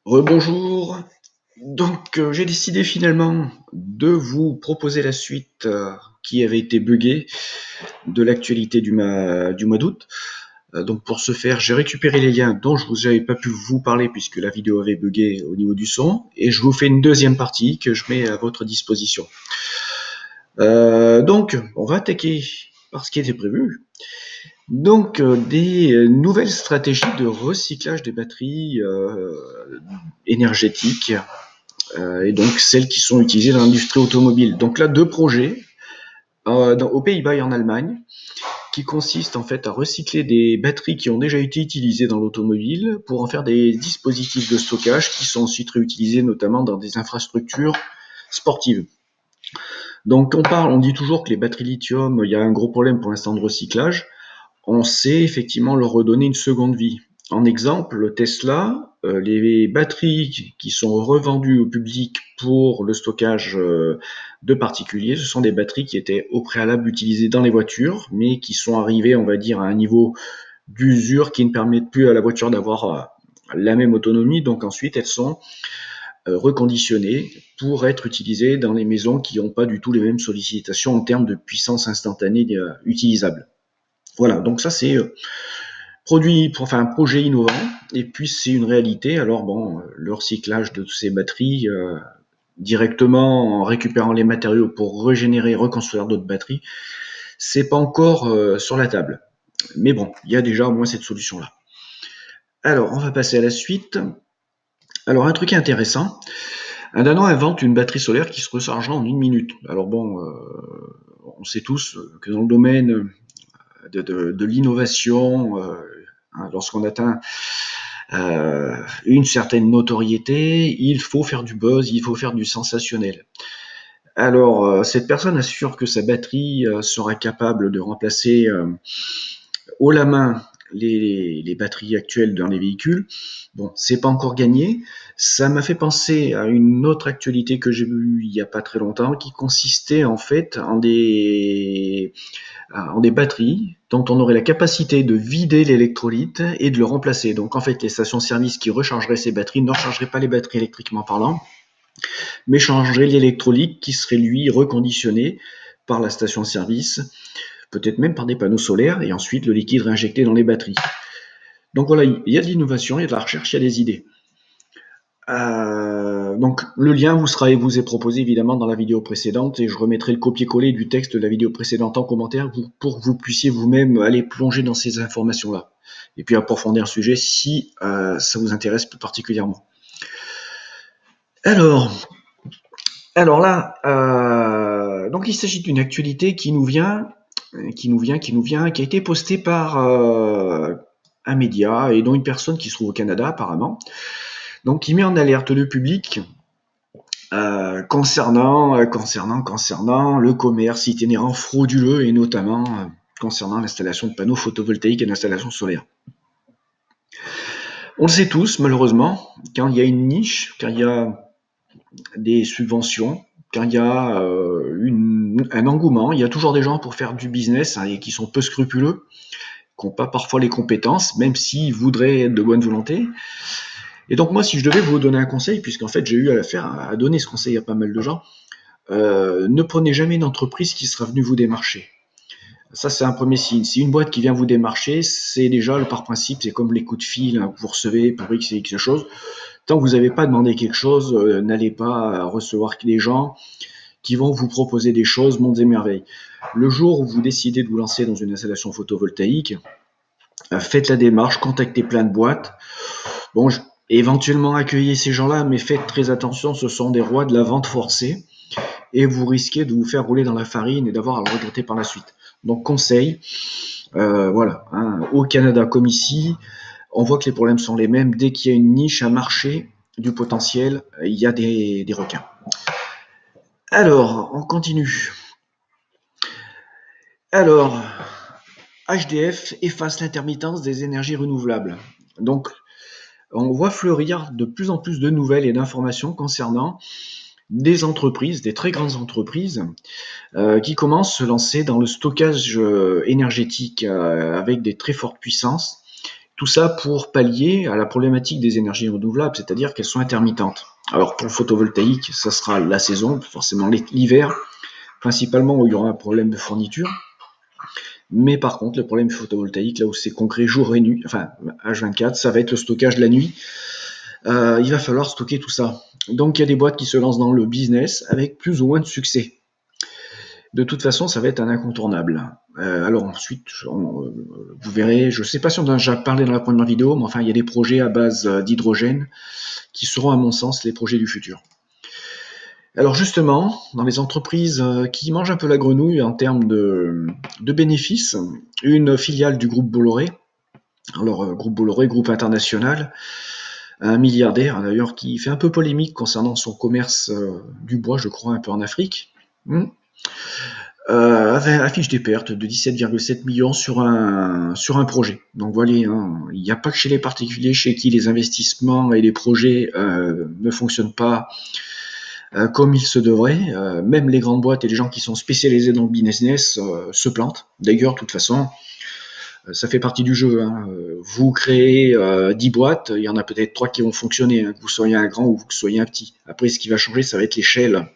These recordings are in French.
Rebonjour. Donc, j'ai décidé finalement de vous proposer la suite qui avait été buggée de l'actualité du mois d'août. Donc, pour ce faire, j'ai récupéré les liens dont je vous avais pas pu vous parler puisque la vidéo avait bugué au niveau du son, et je vous fais une deuxième partie que je mets à votre disposition. Donc, on va attaquer par ce qui était prévu. Donc, des nouvelles stratégies de recyclage des batteries énergétiques et donc celles qui sont utilisées dans l'industrie automobile. Donc là, deux projets aux Pays-Bas et en Allemagne qui consistent en fait à recycler des batteries qui ont déjà été utilisées dans l'automobile pour en faire des dispositifs de stockage qui sont ensuite réutilisés notamment dans des infrastructures sportives. Donc on dit toujours que les batteries lithium, il y a un gros problème pour l'instant de recyclage. On sait effectivement leur redonner une seconde vie. En exemple, le Tesla, les batteries qui sont revendues au public pour le stockage de particuliers, ce sont des batteries qui étaient au préalable utilisées dans les voitures, mais qui sont arrivées, on va dire, à un niveau d'usure qui ne permet plus à la voiture d'avoir la même autonomie. Donc ensuite, elles sont reconditionnées pour être utilisées dans les maisons qui n'ont pas du tout les mêmes sollicitations en termes de puissance instantanée utilisable. Voilà, donc ça c'est un projet innovant, et puis c'est une réalité. Alors bon, le recyclage de ces batteries directement en récupérant les matériaux pour régénérer, reconstruire d'autres batteries, c'est pas encore sur la table. Mais bon, il y a déjà au moins cette solution-là. Alors, on va passer à la suite. Alors, un truc intéressant, un Danois invente une batterie solaire qui se recharge en 1 minute. Alors bon, on sait tous que dans le domaine de l'innovation, lorsqu'on atteint une certaine notoriété, il faut faire du buzz, il faut faire du sensationnel. Alors, cette personne assure que sa batterie sera capable de remplacer haut la main les batteries actuelles dans les véhicules. Bon, c'est pas encore gagné. Ça m'a fait penser à une autre actualité que j'ai vue il y a pas très longtemps, qui consistait en fait en des batteries dont on aurait la capacité de vider l'électrolyte et de le remplacer. Donc en fait, les stations-service qui rechargeraient ces batteries ne rechargeraient pas les batteries électriquement parlant, mais changeraient l'électrolyte qui serait lui reconditionné par la station-service, peut-être même par des panneaux solaires, et ensuite le liquide réinjecté dans les batteries. Donc voilà, il y a de l'innovation, il y a de la recherche, il y a des idées. Donc le lien vous est proposé évidemment dans la vidéo précédente, et je remettrai le copier-coller du texte de la vidéo précédente en commentaire pour que vous puissiez vous-même aller plonger dans ces informations-là et puis approfondir le sujet si ça vous intéresse plus particulièrement. Alors, donc il s'agit d'une actualité qui a été postée par un média et dont une personne qui se trouve au Canada apparemment. Donc, qui met en alerte le public concernant le commerce itinérant frauduleux, et notamment concernant l'installation de panneaux photovoltaïques et d'installations solaires. On le sait tous, malheureusement, quand il y a une niche, quand il y a des subventions, quand il y a un engouement, il y a toujours des gens pour faire du business et qui sont peu scrupuleux, qui n'ont pas parfois les compétences, même s'ils voudraient être de bonne volonté. Et donc moi, si je devais vous donner un conseil, puisqu'en fait j'ai eu à donner ce conseil à pas mal de gens, ne prenez jamais une entreprise qui sera venue vous démarcher. Ça, c'est un premier signe. Si une boîte qui vient vous démarcher, c'est déjà, par principe, c'est comme les coups de fil que vous recevez pour X et X chose. Tant que vous n'avez pas demandé quelque chose, n'allez pas recevoir des gens qui vont vous proposer des choses, mondes et merveilles. Le jour où vous décidez de vous lancer dans une installation photovoltaïque, faites la démarche, contactez plein de boîtes. Bon, éventuellement accueillez ces gens-là, mais faites très attention, ce sont des rois de la vente forcée, et vous risquez de vous faire rouler dans la farine et d'avoir à le regretter par la suite. Donc conseil, voilà, au Canada comme ici, on voit que les problèmes sont les mêmes. Dès qu'il y a une niche, un marché, du potentiel, il y a des requins. Alors, on continue. Alors, HDF efface l'intermittence des énergies renouvelables. Donc, on voit fleurir de plus en plus de nouvelles et d'informations concernant des entreprises, des très grandes entreprises, qui commencent à se lancer dans le stockage énergétique avec des très fortes puissances, Tout ça pour pallier à la problématique des énergies renouvelables, c'est-à-dire qu'elles sont intermittentes. Alors pour le photovoltaïque, ça sera la saison, forcément l'hiver, principalement où il y aura un problème de fourniture. Mais par contre, le problème photovoltaïque, là où c'est concret jour et nuit, enfin H24, ça va être le stockage de la nuit. Il va falloir stocker tout ça. Donc il y a des boîtes qui se lancent dans le business avec plus ou moins de succès. De toute façon, ça va être un incontournable. Alors ensuite, vous verrez, je ne sais pas si on en a déjà parlé dans la première vidéo, mais enfin, il y a des projets à base d'hydrogène qui seront, à mon sens, les projets du futur. Alors justement, dans les entreprises qui mangent un peu la grenouille en termes de bénéfices, une filiale du groupe Bolloré, alors groupe Bolloré, groupe international, un milliardaire d'ailleurs qui fait un peu polémique concernant son commerce du bois, je crois, un peu en Afrique, affiche des pertes de 17,7 millions sur un projet. Donc voilà, hein, il n'y a pas que chez les particuliers chez qui les investissements et les projets ne fonctionnent pas comme il se devrait. Même les grandes boîtes et les gens qui sont spécialisés dans le business se plantent. D'ailleurs, de toute façon, ça fait partie du jeu. Hein. Vous créez 10 boîtes, il y en a peut-être 3 qui vont fonctionner, hein, que vous soyez un grand ou que vous soyez un petit. Après, ce qui va changer, ça va être l'échelle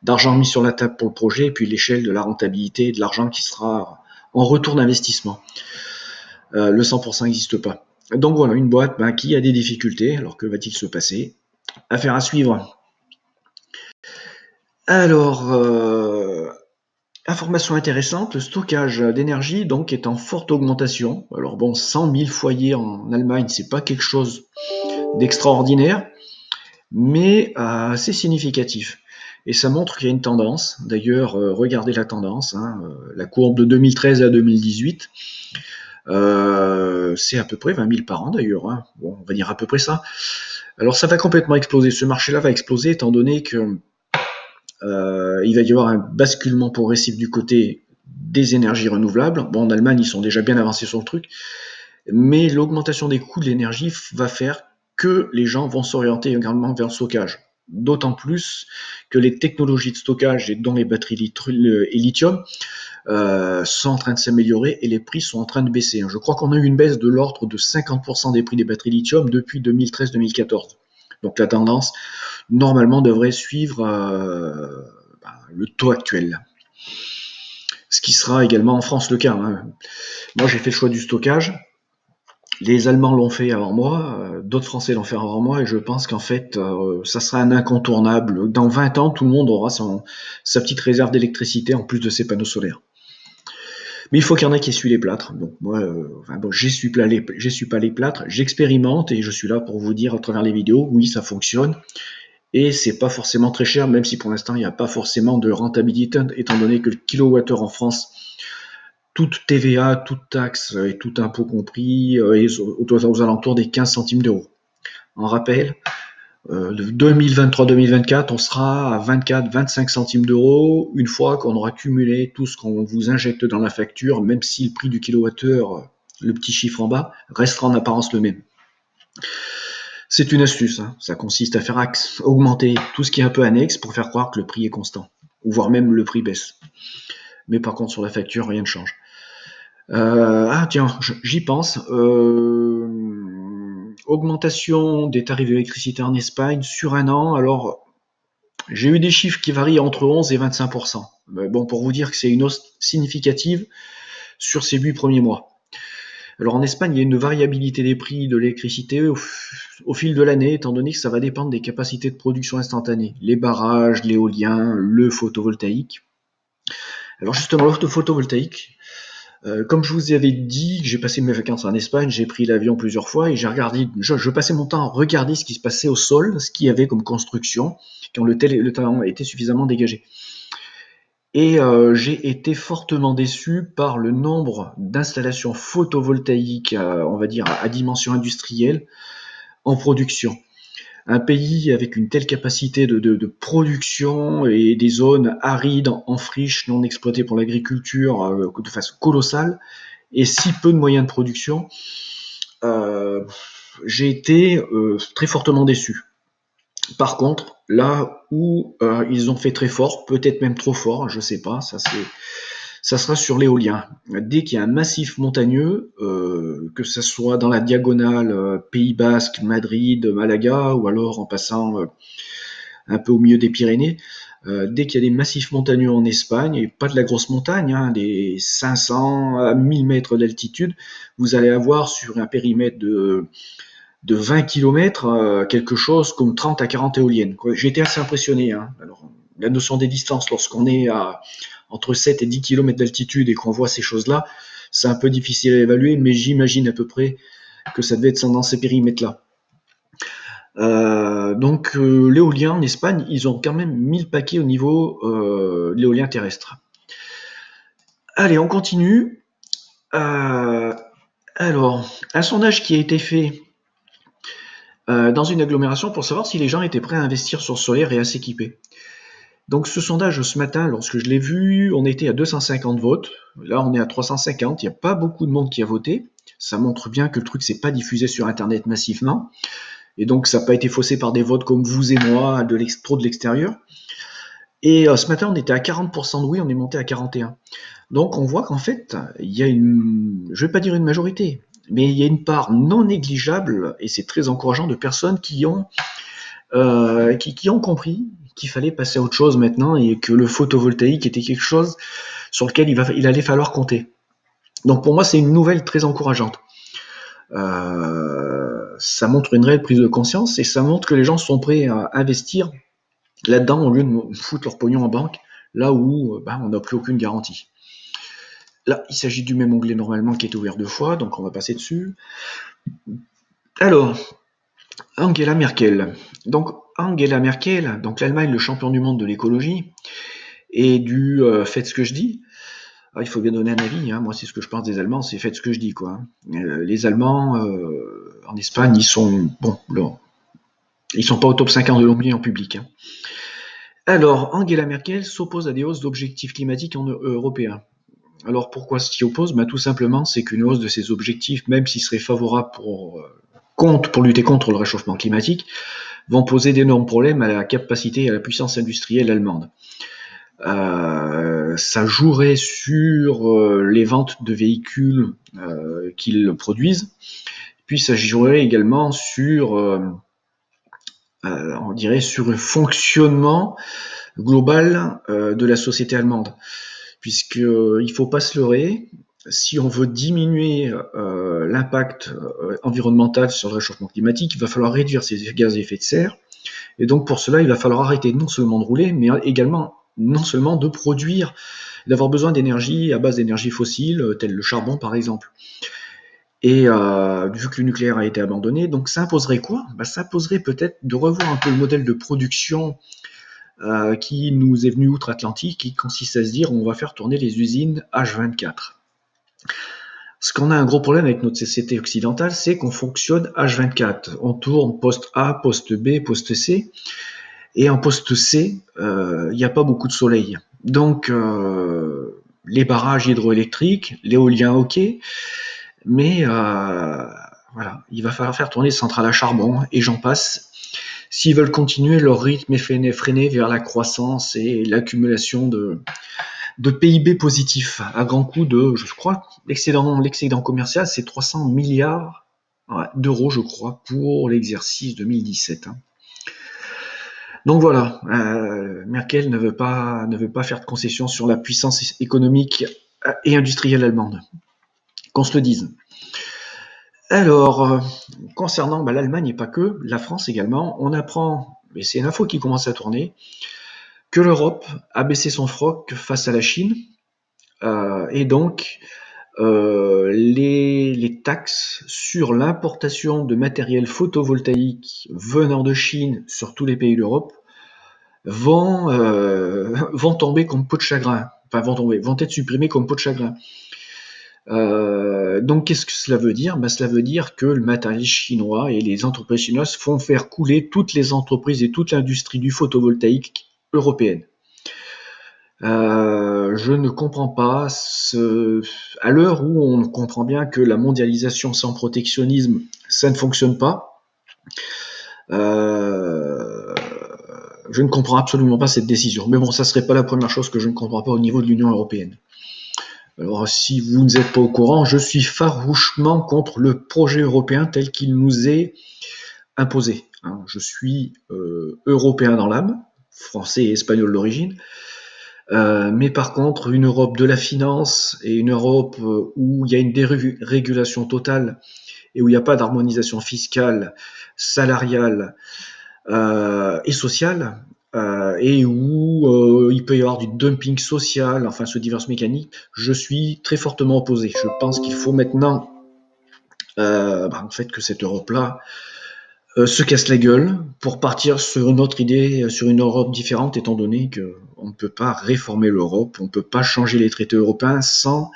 d'argent mis sur la table pour le projet, et puis l'échelle de la rentabilité et de l'argent qui sera en retour d'investissement. Le 100% n'existe pas. Donc voilà, une boîte qui a des difficultés. Alors que va-t-il se passer? Affaire à suivre. Alors, information intéressante, le stockage d'énergie donc est en forte augmentation. Alors bon, 100 000 foyers en Allemagne, c'est pas quelque chose d'extraordinaire, mais assez significatif. Et ça montre qu'il y a une tendance. D'ailleurs, regardez la tendance, hein, la courbe de 2013 à 2018, c'est à peu près 20 000 par an d'ailleurs. Hein. Bon, on va dire à peu près ça. Alors ça va complètement exploser. Ce marché-là va exploser étant donné que il va y avoir un basculement progressif du côté des énergies renouvelables. Bon, en Allemagne, ils sont déjà bien avancés sur le truc, mais l'augmentation des coûts de l'énergie va faire que les gens vont s'orienter également vers le stockage. D'autant plus que les technologies de stockage, dont les batteries et lithium, sont en train de s'améliorer et les prix sont en train de baisser. Je crois qu'on a eu une baisse de l'ordre de 50% des prix des batteries lithium depuis 2013-2014. Donc la tendance, normalement, devrait suivre le taux actuel. Ce qui sera également en France le cas. Hein. Moi, j'ai fait le choix du stockage. Les Allemands l'ont fait avant moi, d'autres Français l'ont fait avant moi, et je pense qu'en fait, ça sera un incontournable. Dans 20 ans, tout le monde aura sa petite réserve d'électricité en plus de ses panneaux solaires. Mais il faut qu'il y en ait qui essuient les plâtres. Donc moi, j'essuie pas les plâtres, j'expérimente et je suis là pour vous dire à travers les vidéos, oui, ça fonctionne. Et c'est pas forcément très cher, même si pour l'instant il n'y a pas forcément de rentabilité, étant donné que le kilowattheure en France, toute TVA, toute taxe et tout impôt compris, est aux alentours des 15 centimes d'euros. En rappel, de 2023-2024, on sera à 24-25 centimes d'euros une fois qu'on aura cumulé tout ce qu'on vous injecte dans la facture, même si le prix du kilowattheure, le petit chiffre en bas, restera en apparence le même. C'est une astuce, hein. Ça consiste à faire augmenter tout ce qui est un peu annexe pour faire croire que le prix est constant, ou voire même le prix baisse. Mais par contre sur la facture, rien ne change. Tiens, j'y pense. Augmentation des tarifs d'électricité en Espagne sur un an. Alors, j'ai eu des chiffres qui varient entre 11 et 25%. Mais bon, pour vous dire que c'est une hausse significative sur ces 8 premiers mois. Alors en Espagne, il y a une variabilité des prix de l'électricité au fil de l'année, étant donné que ça va dépendre des capacités de production instantanée. Les barrages, l'éolien, le photovoltaïque. Alors justement, le photovoltaïque, comme je vous avais dit, j'ai passé mes vacances en Espagne, j'ai pris l'avion plusieurs fois et j'ai regardé, je passais mon temps à regarder ce qui se passait au sol, ce qu'il y avait comme construction, quand le temps était suffisamment dégagé. Et j'ai été fortement déçu par le nombre d'installations photovoltaïques, on va dire à dimension industrielle, en production. Un pays avec une telle capacité de production et des zones arides, en friche, non exploitées pour l'agriculture de façon colossale, et si peu de moyens de production, j'ai été très fortement déçu. Par contre, là où ils ont fait très fort, peut-être même trop fort, je sais pas, ça ça sera sur l'éolien. Dès qu'il y a un massif montagneux, que ce soit dans la diagonale Pays Basque, Madrid, Malaga, ou alors en passant un peu au milieu des Pyrénées, dès qu'il y a des massifs montagneux en Espagne, et pas de la grosse montagne, hein, des 500 à 1000 mètres d'altitude, vous allez avoir sur un périmètre de 20 km quelque chose comme 30 à 40 éoliennes. J'ai été assez impressionné. Hein. Alors, la notion des distances, lorsqu'on est à entre 7 et 10 km d'altitude et qu'on voit ces choses-là, c'est un peu difficile à évaluer, mais j'imagine à peu près que ça devait être dans ces périmètres-là. Donc l'éolien en Espagne, ils ont quand même mis le paquet au niveau de l'éolien terrestre. Allez, on continue. Alors, un sondage qui a été fait dans une agglomération pour savoir si les gens étaient prêts à investir sur le solaire et à s'équiper. Donc ce sondage, ce matin, lorsque je l'ai vu, on était à 250 votes. Là, on est à 350. Il n'y a pas beaucoup de monde qui a voté. Ça montre bien que le truc s'est pas diffusé sur Internet massivement. Et donc, ça n'a pas été faussé par des votes comme vous et moi, trop de l'extérieur. Et ce matin, on était à 40% de oui, on est monté à 41%. Donc, on voit qu'en fait, il y a je vais pas dire une majorité, mais il y a une part non négligeable, et c'est très encourageant, de personnes qui ont compris qu'il fallait passer à autre chose maintenant et que le photovoltaïque était quelque chose sur lequel il allait falloir compter. Donc, pour moi, c'est une nouvelle très encourageante. Ça montre une réelle prise de conscience et ça montre que les gens sont prêts à investir là-dedans au lieu de foutre leur pognon en banque, là où on n'a plus aucune garantie. Là, il s'agit du même onglet normalement qui est ouvert 2 fois, donc on va passer dessus. Alors, Angela Merkel. Donc Angela Merkel, donc l'Allemagne, le champion du monde de l'écologie, et du faites ce que je dis. Il faut bien donner un avis, hein. Moi c'est ce que je pense des Allemands, c'est faites ce que je dis, quoi. Les Allemands en Espagne, ils sont pas au top 50 de l'onglet en public. Hein. Alors, Angela Merkel s'oppose à des hausses d'objectifs climatiques européens. Alors pourquoi s'y oppose ? Tout simplement, c'est qu'une hausse de ces objectifs, même s'ils seraient favorables pour lutter contre le réchauffement climatique, vont poser d'énormes problèmes à la capacité et à la puissance industrielle allemande. Ça jouerait sur les ventes de véhicules qu'ils produisent, puis ça jouerait également sur, on dirait, sur un fonctionnement global de la société allemande, puisque il faut pas se leurrer, si on veut diminuer l'impact environnemental sur le réchauffement climatique, il va falloir réduire ces gaz à effet de serre, et donc pour cela, il va falloir arrêter non seulement de rouler, mais également non seulement de produire, d'avoir besoin d'énergie à base d'énergie fossile, tel le charbon par exemple. Et vu que le nucléaire a été abandonné, donc ça imposerait quoi ? Ça imposerait peut-être de revoir un peu le modèle de production qui nous est venu outre-Atlantique, qui consiste à se dire on va faire tourner les usines H24. Ce qu'on a un gros problème avec notre société occidentale, c'est qu'on fonctionne H24. On tourne poste A, poste B, poste C. Et en poste C, il n'y a pas beaucoup de soleil. Donc, les barrages hydroélectriques, l'éolien, ok, mais voilà, il va falloir faire tourner les centrales à charbon, et j'en passe, s'ils veulent continuer leur rythme effréné vers la croissance et l'accumulation de PIB positif, à grand coup de, je crois, l'excédent commercial, c'est 300 milliards d'euros, je crois, pour l'exercice 2017. Donc voilà, Merkel ne veut pas faire de concessions sur la puissance économique et industrielle allemande. Qu'on se le dise. Alors, concernant l'Allemagne et pas que, la France également, on apprend, mais c'est une info qui commence à tourner, que l'Europe a baissé son froc face à la Chine, et donc les taxes sur l'importation de matériel photovoltaïque venant de Chine sur tous les pays d'Europe vont tomber comme peau de chagrin. Enfin, vont être supprimés comme peau de chagrin. Donc, qu'est-ce que cela veut dire ? Cela veut dire que le matériel chinois et les entreprises chinoises font faire couler toutes les entreprises et toute l'industrie du photovoltaïque européenne. Je ne comprends pas, à l'heure où on comprend bien que la mondialisation sans protectionnisme, ça ne fonctionne pas, je ne comprends absolument pas cette décision. Mais bon, ça serait pas la première chose que je ne comprends pas au niveau de l'Union européenne. Alors, si vous n'êtes pas au courant, je suis farouchement contre le projet européen tel qu'il nous est imposé. Je suis européen dans l'âme, français et espagnol d'origine, mais par contre, une Europe de la finance et une Europe où il y a une dérégulation totale et où il n'y a pas d'harmonisation fiscale, salariale et sociale, et où il peut y avoir du dumping social, enfin ce diverses mécaniques, je suis très fortement opposé. Je pense qu'il faut maintenant en fait que cette Europe-là se casse la gueule pour partir sur une autre idée, sur une Europe différente, étant donné qu'on ne peut pas réformer l'Europe, on ne peut pas changer les traités européens sans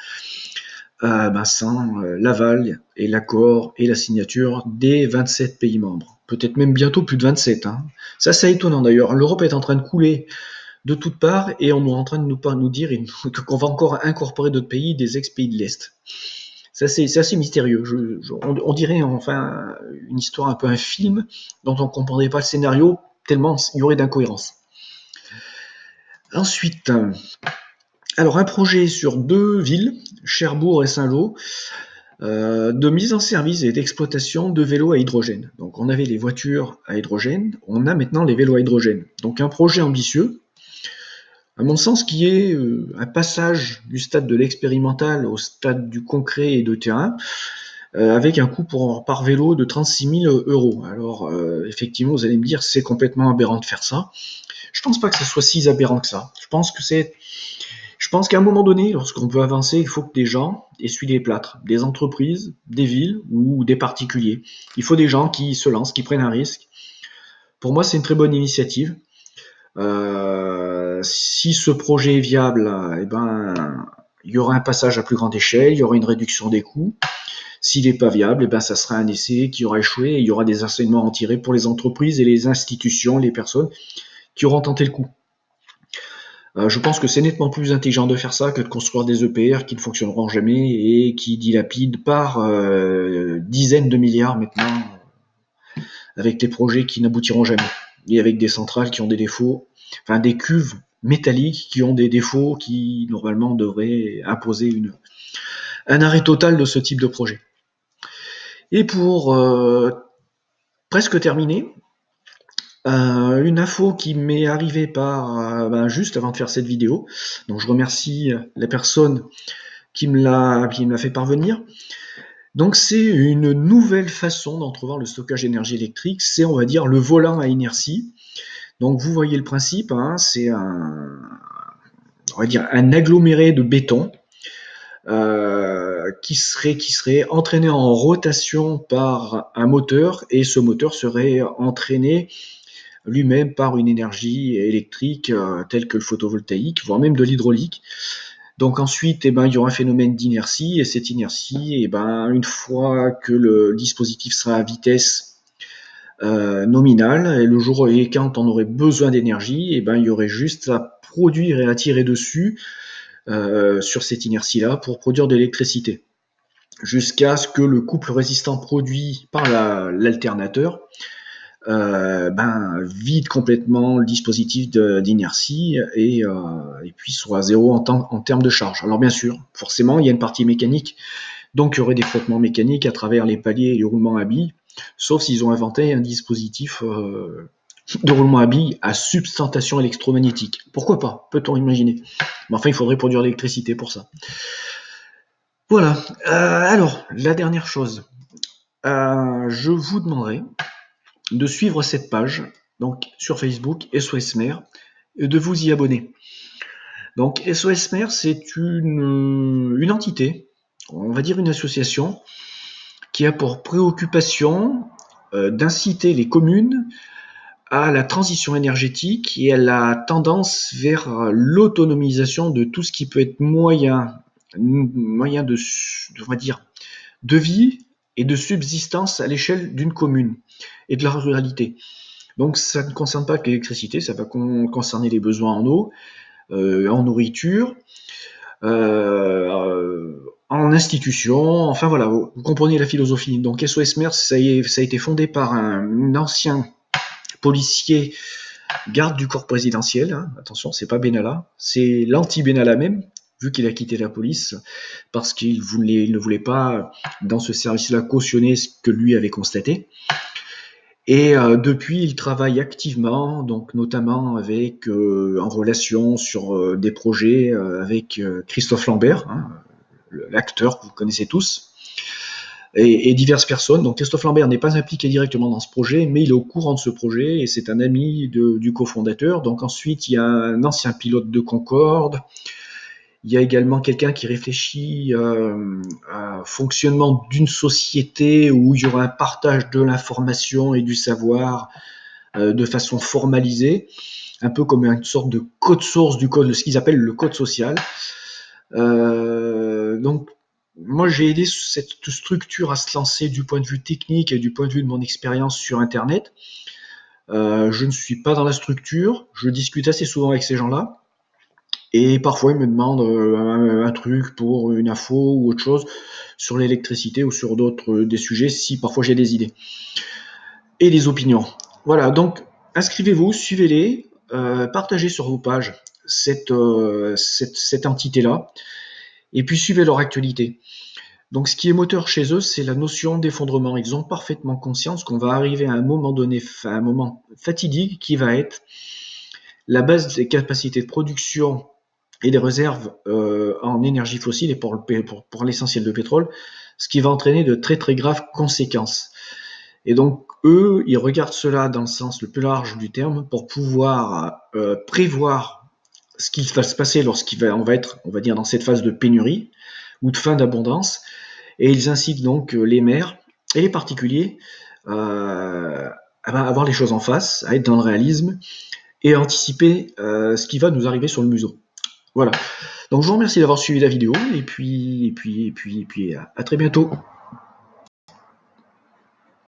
l'aval et l'accord et la signature des 27 pays membres. Peut-être même bientôt plus de 27. Ça, c'est étonnant d'ailleurs. L'Europe est en train de couler de toutes parts et on est en train de nous dire qu'on va encore incorporer d'autres pays, des ex-pays de l'Est. C'est assez mystérieux. On dirait enfin une histoire, un peu un film dont on ne comprendrait pas le scénario tellement il y aurait d'incohérences. Ensuite, alors un projet sur 2 villes, Cherbourg et Saint-Lô, de mise en service et d'exploitation de vélos à hydrogène. Donc on avait les voitures à hydrogène, on a maintenant les vélos à hydrogène. Donc un projet ambitieux, à mon sens, qui est un passage du stade de l'expérimental au stade du concret et de terrain, avec un coût par vélo de 36 000 euros. Alors effectivement, vous allez me dire, c'est complètement aberrant de faire ça. Je pense pas que ce soit si aberrant que ça. Je pense qu'à un moment donné, lorsqu'on veut avancer, il faut que des gens essuient les plâtres, des entreprises, des villes ou des particuliers. Il faut des gens qui se lancent, qui prennent un risque. Pour moi, c'est une très bonne initiative. Si ce projet est viable, il y aura un passage à plus grande échelle, il y aura une réduction des coûts. S'il n'est pas viable, ça sera un essai qui aura échoué et il y aura des enseignements à en tirer pour les entreprises et les institutions, les personnes qui auront tenté le coup. Je pense que c'est nettement plus intelligent de faire ça que de construire des EPR qui ne fonctionneront jamais et qui dilapident par dizaines de milliards maintenant avec des projets qui n'aboutiront jamais et avec des centrales qui ont des défauts, enfin des cuves métalliques qui ont des défauts qui normalement devraient imposer un arrêt total de ce type de projet. Et pour presque terminer, une info qui m'est arrivée juste avant de faire cette vidéo, donc je remercie la personne qui me l'a fait parvenir. Donc c'est une nouvelle façon d'entrevoir le stockage d'énergie électrique, c'est on va dire le volant à inertie. Donc vous voyez le principe, c'est on va dire un aggloméré de béton qui serait entraîné en rotation par un moteur et ce moteur serait entraîné lui-même par une énergie électrique telle que le photovoltaïque, voire même de l'hydraulique. Donc ensuite, il y aura un phénomène d'inertie, et cette inertie, une fois que le dispositif sera à vitesse nominale, et le jour et quand on aurait besoin d'énergie, il y aurait juste à produire et à tirer dessus sur cette inertie-là pour produire de l'électricité, jusqu'à ce que le couple résistant produit par l'alternateur vide complètement le dispositif d'inertie et puis soit à zéro en termes de charge. Alors bien sûr, forcément, il y a une partie mécanique, donc il y aurait des frottements mécaniques à travers les paliers et les roulements à billes, sauf s'ils ont inventé un dispositif de roulement à billes à substantation électromagnétique. Pourquoi pas? Peut-on imaginer? Mais enfin, il faudrait produire de l'électricité pour ça. Voilà. Alors, la dernière chose. Je vous demanderai de suivre cette page donc sur Facebook SOS Mer et de vous y abonner. Donc SOS Mer, c'est une entité, on va dire une association qui a pour préoccupation d'inciter les communes à la transition énergétique et à la tendance vers l'autonomisation de tout ce qui peut être moyen de on va dire de vie et de subsistance à l'échelle d'une commune et de la ruralité. Donc ça ne concerne pas que l'électricité, ça va concerner les besoins en eau, en nourriture, en institution, enfin voilà, vous comprenez la philosophie. Donc SOS Mer, ça a été fondé par un ancien policier garde du corps présidentiel, attention, c'est pas Benalla, c'est l'anti-Benalla même, vu qu'il a quitté la police, parce qu'il ne voulait pas, dans ce service-là, cautionner ce que lui avait constaté. Et depuis, il travaille activement, donc notamment avec en relation sur des projets avec Christophe Lambert, hein, l'acteur que vous connaissez tous, et diverses personnes. Donc Christophe Lambert n'est pas impliqué directement dans ce projet, mais il est au courant de ce projet et c'est un ami du cofondateur. Donc ensuite, il y a un ancien pilote de Concorde. Il y a également quelqu'un qui réfléchit à fonctionnement d'une société où il y aura un partage de l'information et du savoir de façon formalisée, un peu comme une sorte de code source du code, ce qu'ils appellent le code social. Donc, moi, j'ai aidé cette structure à se lancer du point de vue technique et du point de vue de mon expérience sur Internet. Je ne suis pas dans la structure, je discute assez souvent avec ces gens-là. Et parfois, ils me demandent un truc pour une info ou autre chose sur l'électricité ou sur des sujets, si parfois j'ai des idées et des opinions. Voilà, donc inscrivez-vous, suivez-les, partagez sur vos pages cette entité-là, et puis suivez leur actualité. Donc ce qui est moteur chez eux, c'est la notion d'effondrement. Ils ont parfaitement conscience qu'on va arriver à un moment donné, à un moment fatidique qui va être la base des capacités de production et des réserves en énergie fossile et pour l'essentiel de pétrole, ce qui va entraîner de très très graves conséquences. Et donc eux, ils regardent cela dans le sens le plus large du terme pour pouvoir prévoir ce qui va se passer on va être, on va dire, dans cette phase de pénurie ou de fin d'abondance, et ils incitent donc les maires et les particuliers à avoir les choses en face, à être dans le réalisme et à anticiper ce qui va nous arriver sur le museau. Voilà. Donc je vous remercie d'avoir suivi la vidéo et puis à très bientôt.